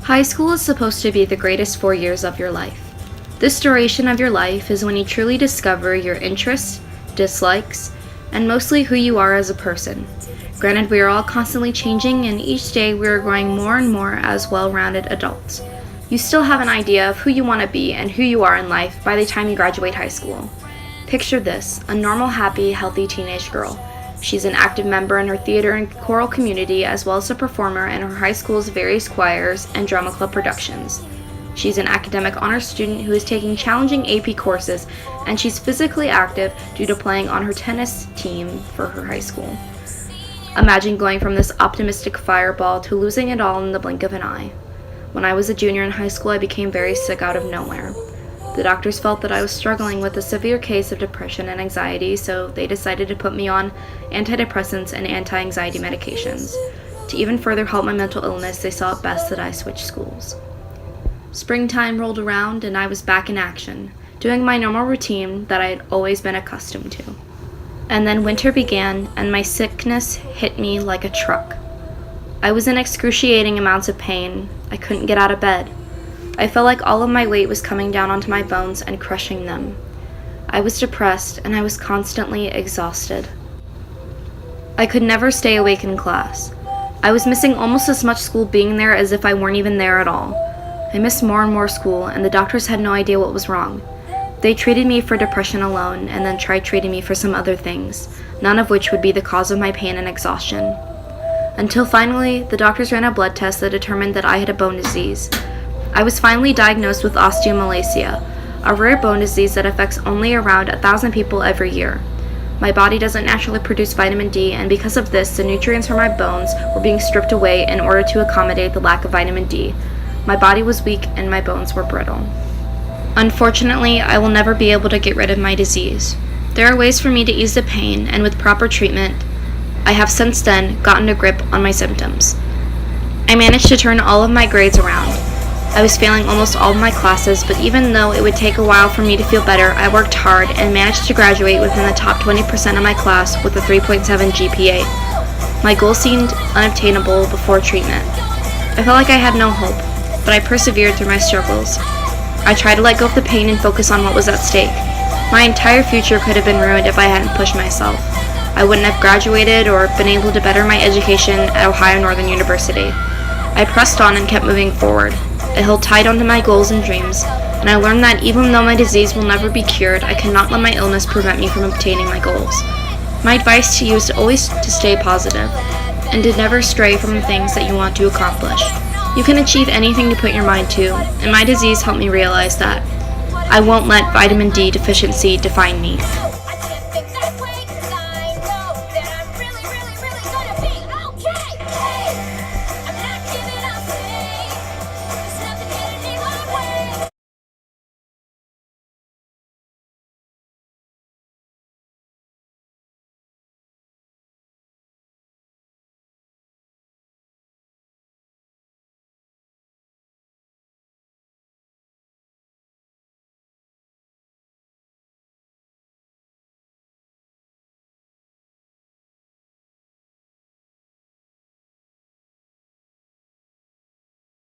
High school is supposed to be the greatest 4 years of your life. This duration of your life is when you truly discover your interests, dislikes, and mostly who you are as a person. Granted, we are all constantly changing, and each day we are growing more and more as well-rounded adults. You still have an idea of who you want to be and who you are in life by the time you graduate high school. Picture this, a normal, happy, healthy teenage girl. She's an active member in her theater and choral community, as well as a performer in her high school's various choirs and drama club productions. She's an academic honors student who is taking challenging AP courses, and she's physically active due to playing on her tennis team for her high school. Imagine going from this optimistic fireball to losing it all in the blink of an eye. When I was a junior in high school, I became very sick out of nowhere. The doctors felt that I was struggling with a severe case of depression and anxiety, so they decided to put me on antidepressants and anti-anxiety medications. To even further help my mental illness, they saw it best that I switch schools. Springtime rolled around and I was back in action, doing my normal routine that I had always been accustomed to. And then winter began and my sickness hit me like a truck. I was in excruciating amounts of pain. I couldn't get out of bed. I felt like all of my weight was coming down onto my bones and crushing them. I was depressed and I was constantly exhausted. I could never stay awake in class. I was missing almost as much school being there as if I weren't even there at all. I missed more and more school, and the doctors had no idea what was wrong. They treated me for depression alone and then tried treating me for some other things, none of which would be the cause of my pain and exhaustion. Until finally, the doctors ran a blood test that determined that I had a bone disease. I was finally diagnosed with osteomalacia, a rare bone disease that affects only around 1,000 people every year. My body doesn't naturally produce vitamin D, and because of this, the nutrients from my bones were being stripped away in order to accommodate the lack of vitamin D. My body was weak and my bones were brittle. Unfortunately, I will never be able to get rid of my disease. There are ways for me to ease the pain, and with proper treatment, I have since then gotten a grip on my symptoms. I managed to turn all of my grades around. I was failing almost all of my classes, but even though it would take a while for me to feel better, I worked hard and managed to graduate within the top 20% of my class with a 3.7 GPA. My goal seemed unobtainable before treatment. I felt like I had no hope, but I persevered through my struggles. I tried to let go of the pain and focus on what was at stake. My entire future could have been ruined if I hadn't pushed myself. I wouldn't have graduated or been able to better my education at Ohio Northern University. I pressed on and kept moving forward. I held tight onto my goals and dreams, and I learned that even though my disease will never be cured, I cannot let my illness prevent me from obtaining my goals. My advice to you is to always to stay positive, and to never stray from the things that you want to accomplish. You can achieve anything you put your mind to, and my disease helped me realize that. I won't let vitamin D deficiency define me.